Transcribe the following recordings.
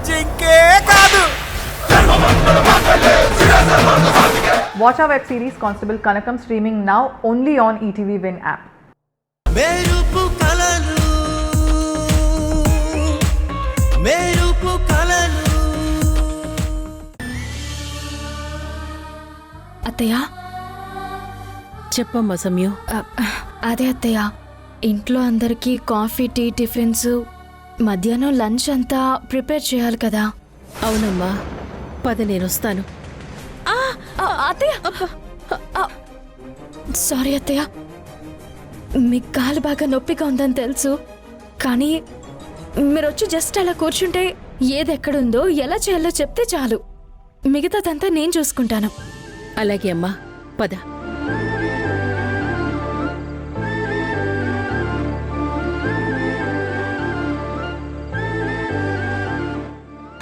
జింకే కాదు. Watch our web series Constable Kanakam streaming now only on ETV Win app. మెరుపు కలలు మెరుపు కలలు. అత్తయ్య చెప్పమ్మా సమయం. అదే అత్తయ్య, ఇంట్లో అందరికీ కాఫీ టీ టిఫిన్స్ మధ్యాహ్నం లంచ్ అంతా ప్రిపేర్ చేయాలి కదా. అవునమ్మా, పద నేనొస్తాను. అత్తయ్య సారీ అత్తయ్య, మీకు కాలు బాగా నొప్పిగా ఉందని తెలుసు, కానీ మీరు వచ్చి జస్ట్ అలా కూర్చుంటే ఏది ఎక్కడుందో ఎలా చేయాలో చెప్తే చాలు, మిగతాదంతా నేను చూసుకుంటాను. అలాగే అమ్మా, పద.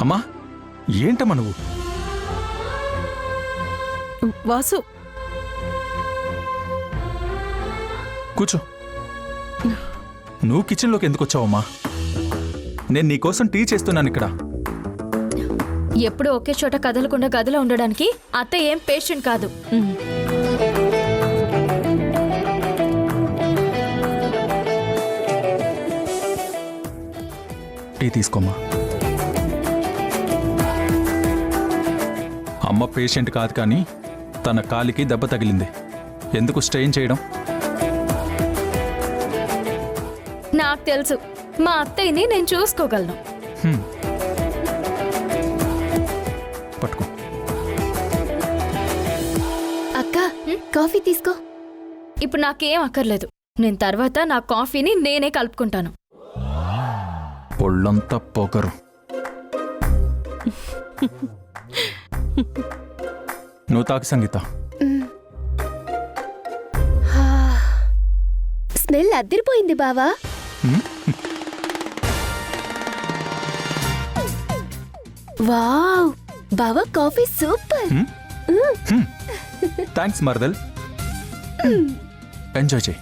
అమ్మా, ఏంటమ్మా నువ్వు? వాసు, కూర్చో. నువ్వు కిచెన్లోకి ఎందుకు వచ్చావమ్మా? నేను నీకోసం టీ చేస్తున్నాను ఇక్కడ. ఎప్పుడు ఒకే చోట కదలకుండా గదిలో ఉండడానికి అత్తయ్య ఏం పేషెంట్ కాదు. టీ తీసుకోమ్మా. అమ్మ పేషెంట్ కాదు, కానీ తన కాలికి దెబ్బ తగిలింది. ఎందుకు స్ట్రెయిన్ చేయడం? నాకు తెలుసు, మా అత్తయ్యని నేను చూసుకోగలను. పట్టుకో. అక్క, కాఫీ తీసుకో. ఇప్పుడు నాకేం అక్కర్లేదు, నేను తర్వాత నా కాఫీని నేనే కలుపుకుంటాను. పొళ్ళంతా పొగరు. నువ్వు తాకి సంగీత. స్మెల్ అదిరిపోయింది బావా. వావ్, బావా కాఫీ సూపర్. థ్యాంక్స్ మర్దల్. ఎంజాయ్ చేయి.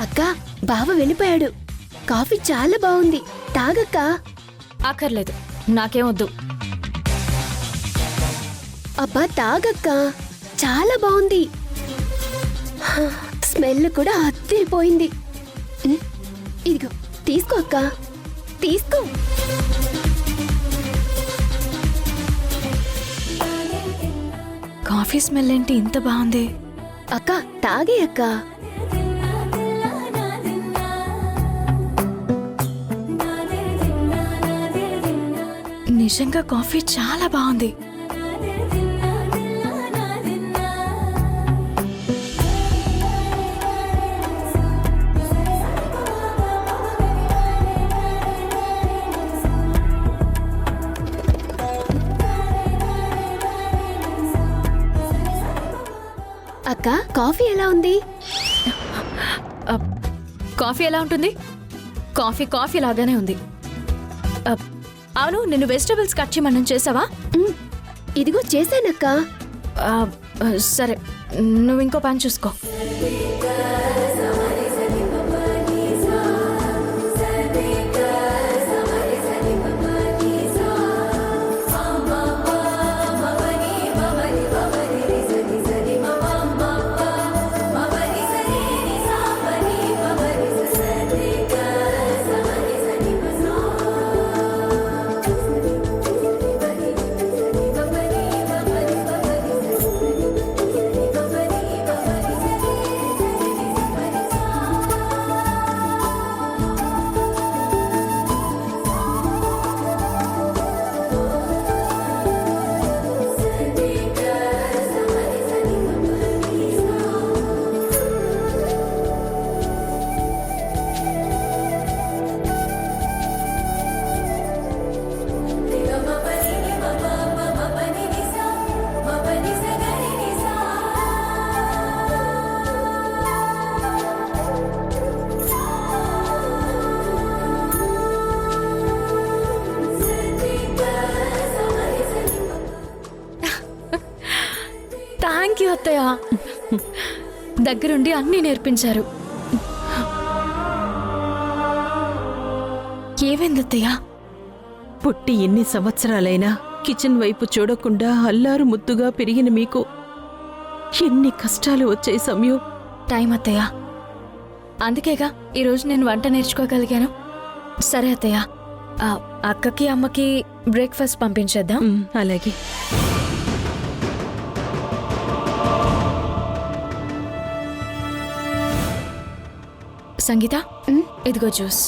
అక్క, బావ వెళ్ళిపోయాడు. కాఫీ చాలా బాగుంది, తాగక్క. అక్కర్లేదు, నాకేమొద్దు. అబ్బా తాగక్క, చాలా బాగుంది. స్మెల్ కూడా అదిరిపోయింది. ఇదిగో తీసుకో అక్క, తీసుకో. కాఫీ స్మెల్ ఏంటి ఇంత బాగుంది? అక్క తాగే అక్క. నిజంగా కాఫీ చాలా బాగుంది. అక్క, కాఫీ ఎలా ఉంది? కాఫీ ఎలా ఉంటుంది? కాఫీ కాఫీ లాగానే ఉంది. అవును, నిన్ను వెజిటబుల్స్ కట్ చేయమని చేసావా? ఇదిగో చేశానక్క. సరే, నువ్వు ఇంకో పని చూసుకో. థ్యాంక్ యూ అత్తయ్య. దగ్గరుండి అన్నీ నేర్పించారు. ఏమైంది అత్తయ్య? పుట్టి ఎన్ని సంవత్సరాలైనా కిచెన్ వైపు చూడకుండా అల్లారు ముద్దుగా పెరిగిన మీకు ఎన్ని కష్టాలు వచ్చాయి సమయం. టైం అత్తయ్య. అందుకేగా ఈరోజు నేను వంట నేర్చుకోగలిగాను. సరే అత్తయ్య, అక్కకి అమ్మకి బ్రేక్ఫాస్ట్ పంపించేద్దాం. అలాగే. సంగీత, ఇదిగో జ్యూస్.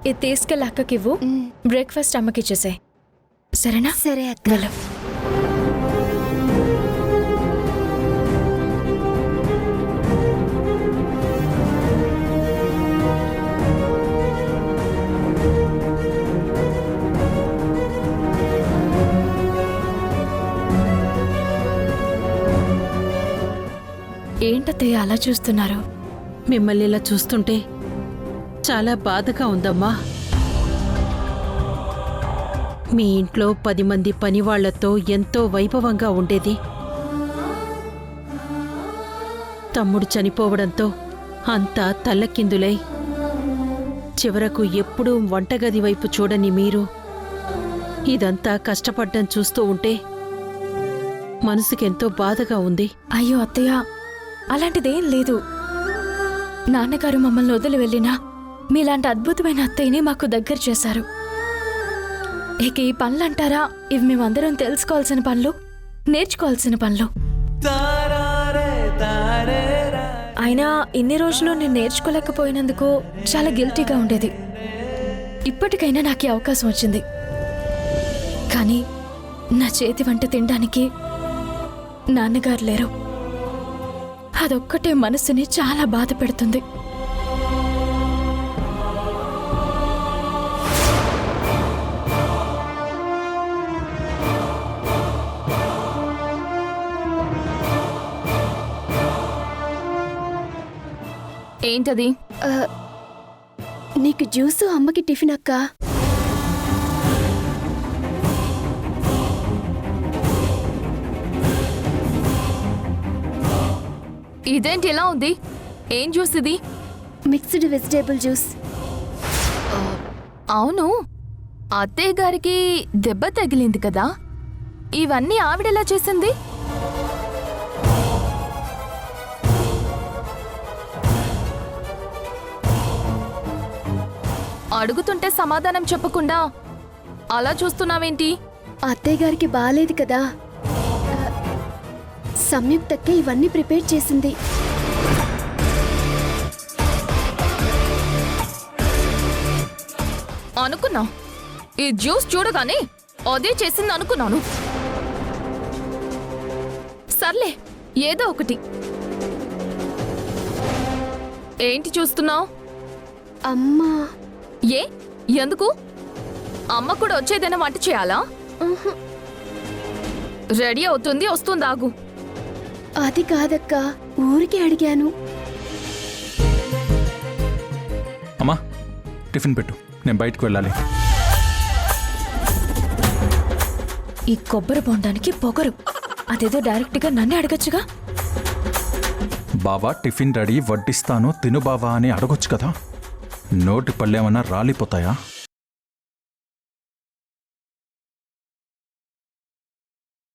ఇది తీసుకెళ్ళి అక్కకి ఇవ్వు. బ్రేక్ఫాస్ట్ అమ్మకి ఇచ్చేసే. సరేనా? సరే అక్క. వెళ్ళు. ఏంటత్తయ్య అలా చూస్తున్నారు? మిమ్మల్ని ఇలా చూస్తుంటే చాలా బాధగా ఉందమ్మా. మీ ఇంట్లో 10 మంది పనివాళ్లతో ఎంతో వైభవంగా ఉండేది. తమ్ముడు చనిపోవడంతో అంతా తల్లకిందులై చివరకు ఎప్పుడూ వంటగది వైపు చూడని మీరు ఇదంతా కష్టపడ్డం చూస్తూ ఉంటే మనసుకెంతో బాధగా ఉంది. అయ్యో అత్తయ్య, అలాంటిదేం లేదు. నాన్నగారు మమ్మల్ని వదిలి వెళ్ళినా మీలాంటి అద్భుతమైన అత్తయ్యని మాకు దగ్గర చేశారు. ఇక ఈ పనులంటారా, ఇవి మేమందరం తెలుసుకోవాల్సిన పనులు, నేర్చుకోవాల్సిన పనులు. అయినా ఇన్ని రోజులు నేను నేర్చుకోలేకపోయినందుకు చాలా గిల్టీగా ఉండేది. ఇప్పటికైనా నాకు ఈ అవకాశం వచ్చింది. కానీ నా చేతి వంట తినడానికి నాన్నగారు లేరు. అదొక్కటే మనసుని చాలా బాధ పెడుతుంది. ఏంటది? నీకు జ్యూసు, అమ్మకి టిఫిన్ అక్క. ఇదేంటి ఇలా ఉంది? ఏం జ్యూస్ ఇది? Mixed vegetable juice. అవును, అత్తయ్య గారికి దెబ్బ తగిలింది కదా, ఇవన్నీ ఆవిడెలా చేసింది? అడుగుతుంటే సమాధానం చెప్పకుండా అలా చూస్తున్నావేంటి? అత్తయ్య గారికి బాలేదు కదా, సంయుక్తకే ఇవన్నీ ప్రిపేర్ చేసింది. అనుకున్నా, ఈ జ్యూస్ చూడగానే అదే చేసింది అనుకున్నాను. సర్లే, ఏదో ఒకటి. ఏంటి చూస్తున్నావు? అమ్మా. ఏ, ఎందుకు? అమ్మ కూడా వచ్చేదైనా వంట చేయాలా? రెడీ అవుతుంది, వస్తుందాగు. అది కాదక్క, ఊరికి అడిగాను. అమ్మా, టిఫిన్ పెట్టు, నేను బయటకు వెళ్ళాలి. ఈ కొబ్బరి బొండానికి పొగరు, అదేదో డైరెక్ట్గా నన్నే అడగచ్చుగా. బావా టిఫిన్ రెడీ, వడ్డిస్తాను, తిను బావా అని అడగొచ్చు కదా. నోటి పళ్ళేమన్నా రాలిపోతాయా?